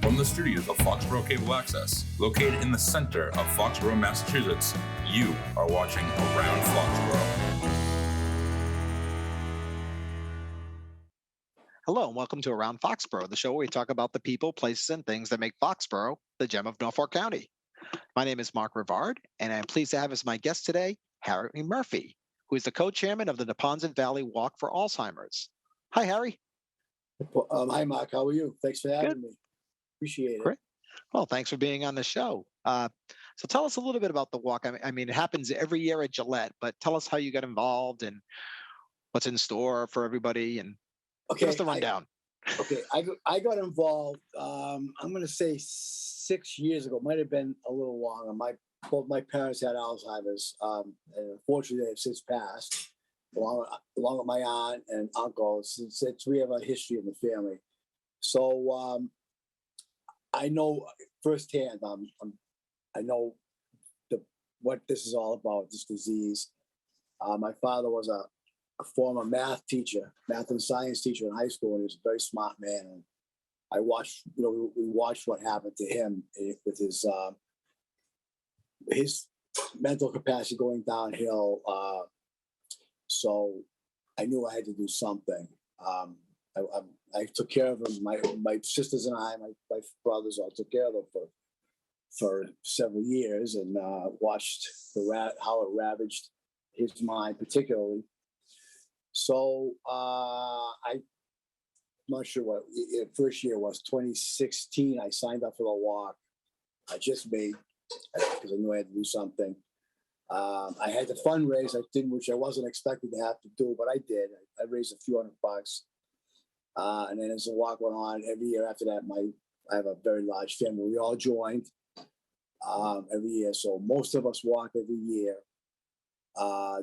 From the studios of Foxboro Cable Access, located in the center of Foxborough, Massachusetts, you are watching Around Foxborough. Hello and welcome to Around Foxborough, the show where we talk about the people, places, and things that make Foxborough the gem of Norfolk County. My name is Mark Rivard, and I'm pleased to have as my guest today, Harry Murphy, who is the co-chairman of the Neponset Valley Walk for Alzheimer's. Hi, Harry. Hi, Mark. How are you? Thanks for having Good. me. Appreciate it. Great. Well, thanks for being on the show. So tell us a little bit about the walk. I mean, it happens every year at Gillette, but tell us how you got involved and what's in store for everybody, and give us the rundown. I got involved. I'm going to say 6 years ago. Might have been a little longer. Both my parents had Alzheimer's, and unfortunately, they have since passed. Along with my aunt and uncle, since we have a history in the family. So I know firsthand. I know what this is all about. This disease. My father was a former math and science teacher in high school, and he was a very smart man. And I watched, we watched what happened to him with his mental capacity going downhill. So I knew I had to do something. I took care of him. My sisters and I, my brothers, all took care of him for several years, and watched how it ravaged his mind, particularly. So I'm not sure what the first year was. 2016. I signed up for the walk. I just made because I knew I had to do something. I had to fundraise. Which I wasn't expecting to have to do, but I did. I raised a few $100. And then as the walk went on, every year after that, I have a very large family. We all joined every year. So most of us walk every year.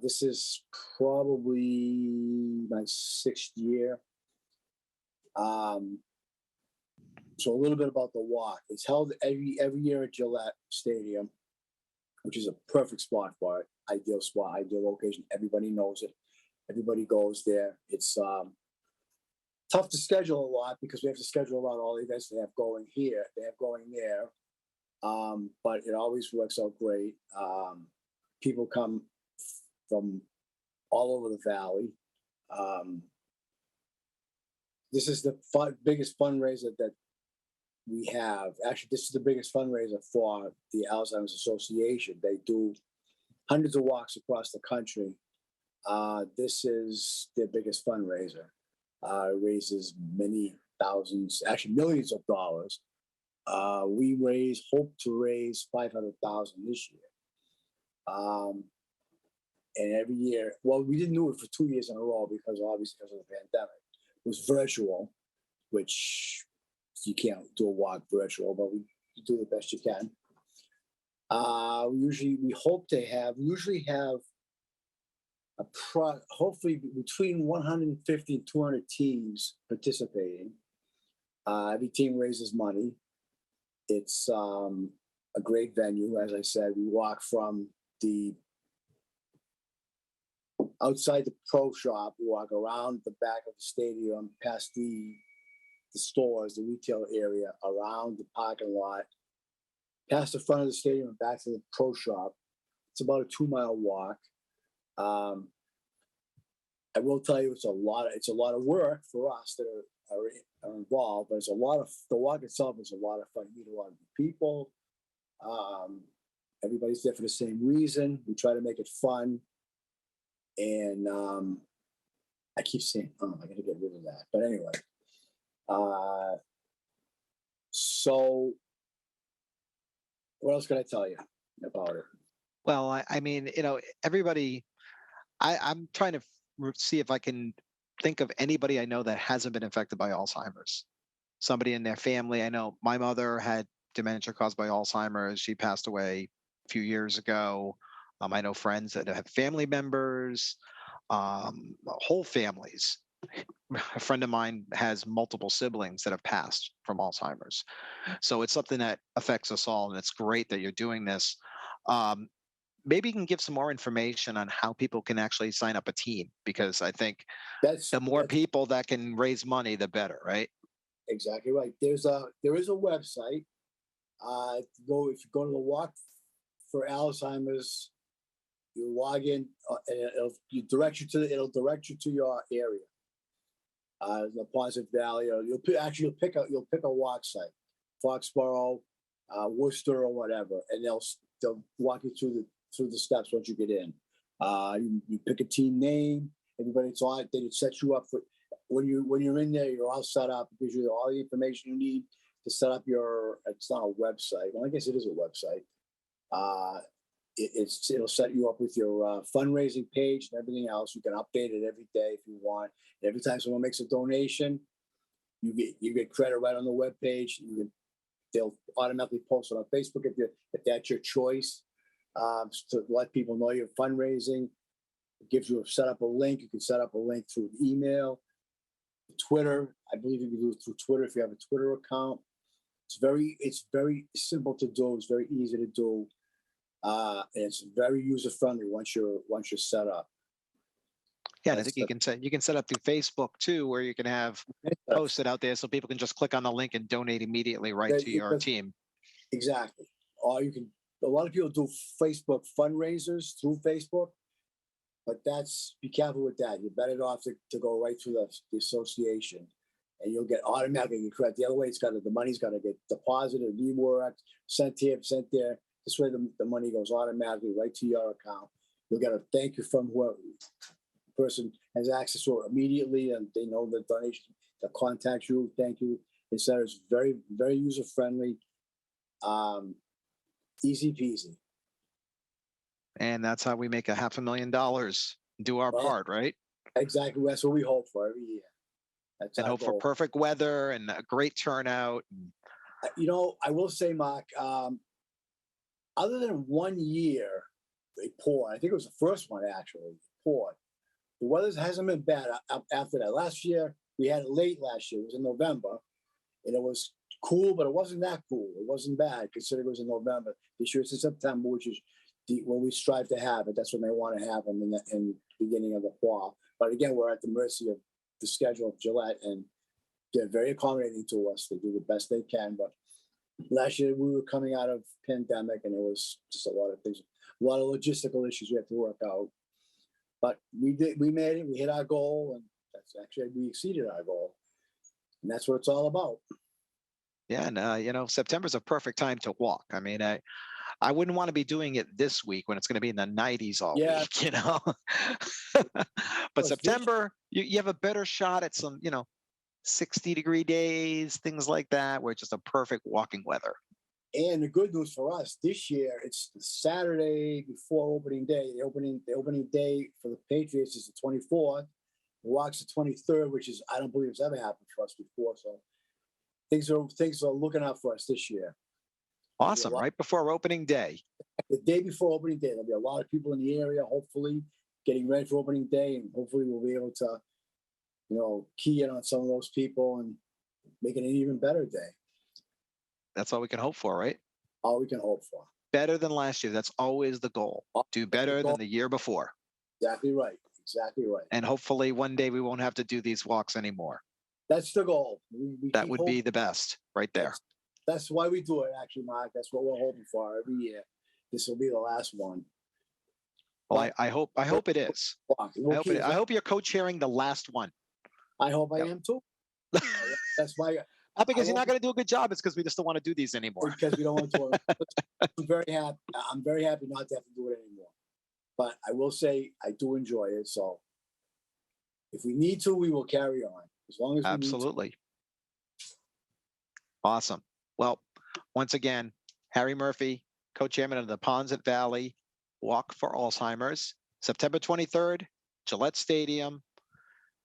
This is probably my 6th year. So a little bit about the walk. It's held every year at Gillette Stadium, which is a perfect spot for it. Ideal spot, ideal location. Everybody knows it. Everybody goes there. It's tough to schedule a lot because we have to schedule around all the events they have going here, they have going there. But it always works out great. People come from all over the valley. This is the biggest fundraiser that we have. Actually, this is the biggest fundraiser for the Alzheimer's Association. They do hundreds of walks across the country. This is their biggest fundraiser. It raises many thousands, actually millions of dollars. We hope to raise $500,000 this year. And every year, well, we didn't do it for 2 years in a row because of the pandemic. It was virtual, which you can't do a walk virtual, but we do the best you can. We usually have hopefully between 150 and 200 teams participating. Every team raises money. It's a great venue. As I said, we walk from outside the pro shop. We walk around the back of the stadium, past the stores, the retail area, around the parking lot, past the front of the stadium and back to the pro shop. It's about a 2-mile walk. I will tell you, it's a lot of work for us that are involved, but the walk itself is a lot of fun. You meet a lot of people. Everybody's there for the same reason. We try to make it fun. And I keep saying, I got to get rid of that. But anyway, so what else can I tell you about it? Well, I mean, everybody, I'm trying to see if I can think of anybody I know that hasn't been affected by Alzheimer's. Somebody in their family. I know my mother had dementia caused by Alzheimer's. She passed away a few years ago. I know friends that have family members, whole families. A friend of mine has multiple siblings that have passed from Alzheimer's. So it's something that affects us all, and it's great that you're doing this. Maybe you can give some more information on how people can actually sign up a team, because I think the more people that can raise money, the better, right? exactly right. There is a website. If you go to the Walk for Alzheimer's, you log in, and it'll direct you to your area. The Positive Valley, or you'll pick a walk site, Foxborough, Worcester, or whatever, and they'll walk you through the steps once you get in. You pick a team name. Everybody's on. They set you up for when you're in there. You're all set up. It gives you all the information you need to set up your. It's not a website. Well, I guess it is a website. It'll set you up with your fundraising page and everything else. You can update it every day if you want. And every time someone makes a donation, you get credit right on the web page. They'll automatically post it on Facebook if that's your choice, to let people know you're fundraising. It gives you set up a link. You can set up a link through email, Twitter. I believe you can do it through Twitter if you have a Twitter account. It's very simple to do. It's very easy to do. And it's very user friendly once you're set up. Yeah, and I think you can set up through Facebook too, where you can have posted out there so people can just click on the link and donate immediately right to your team. Exactly. Or a lot of people do Facebook fundraisers through Facebook, but be careful with that. You're better off to go right through the association, and you'll get automatically credit. The other way, the money's got to get deposited, reworked, sent here, sent there. This way, the money goes automatically right to your account. You'll get a thank you from whoever the person has access to it immediately, and they know the donation. They'll contact you, thank you. It's very, very user friendly, easy peasy. And that's how we make $500,000. Do our part, right? Exactly. That's what we hope for every year. And hope for perfect weather and a great turnout. I will say, Mark, other than 1 year, they poured. I think it was the first one actually poured. The weather hasn't been bad after that. Last year, we had it late last year. It was in November, and it was cool, but it wasn't that cool. It wasn't bad considering it was in November. This year it's in September, which is when we strive to have it. That's when they want to have them in the beginning of the fall. But again, we're at the mercy of the schedule of Gillette, and they're very accommodating to us. They do the best they can, but last year we were coming out of pandemic, and it was just a lot of things, a lot of logistical issues we have to work out. But we made it. We hit our goal, and we exceeded our goal, and that's what it's all about. Yeah, and September's a perfect time to walk. I mean, I wouldn't want to be doing it this week when it's going to be in the 90s all week, But September, you have a better shot at some, 60-degree days, things like that, where it's just a perfect walking weather. And the good news for us this year, it's the Saturday before opening day. The opening day for the Patriots is the 24th. The walk's the 23rd, which is, I don't believe it's ever happened for us before. So things are looking up for us this year. Awesome. Right before opening day. The day before opening day, there'll be a lot of people in the area, hopefully getting ready for opening day, and hopefully we'll be able to, key in on some of those people and make it an even better day. That's all we can hope for, right? All we can hope for. Better than last year. That's always the goal. Do better than the year before. Exactly right. Exactly right. And hopefully one day we won't have to do these walks anymore. That's the goal. That would be the best right there. That's why we do it, actually, Mark. That's what we're hoping for every year. This will be the last one. Well, I hope it is. I hope you're co-chairing the last one. I hope I am too. That's why. Not because you're not going to do a good job. It's because we just don't want to do these anymore. Because we don't want to do it. I'm very happy not to have to do it anymore. But I will say I do enjoy it. So if we need to, we will carry on. As long as we Absolutely. Need to. Awesome. Well, once again, Harry Murphy, co-chairman of the Ponset Valley Walk for Alzheimer's, September 23rd, Gillette Stadium.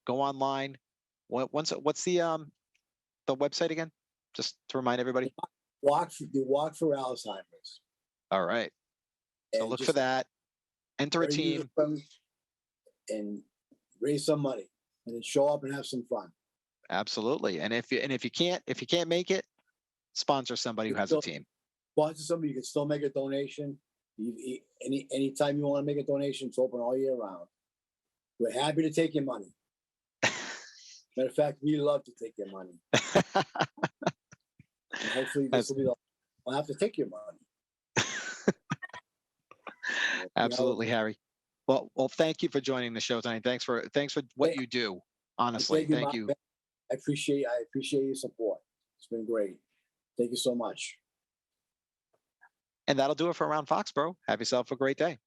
Go online. What's the website again? Just to remind everybody. Walk for Alzheimer's. All right. So look for that. Enter a team and raise some money, and then show up and have some fun. Absolutely. And if you can't make it, sponsor somebody who has a team. Sponsor somebody. You can still make a donation. Anytime you want to make a donation, it's open all year round. We're happy to take your money. Matter of fact, we love to take your money. And hopefully this will be the, I'll have to take your money. Absolutely, Harry. Well, thank you for joining the show tonight. Thanks for what you do. Honestly, thank you. I appreciate your support. It's been great. Thank you so much. And that'll do it for Around Foxborough. Have yourself a great day.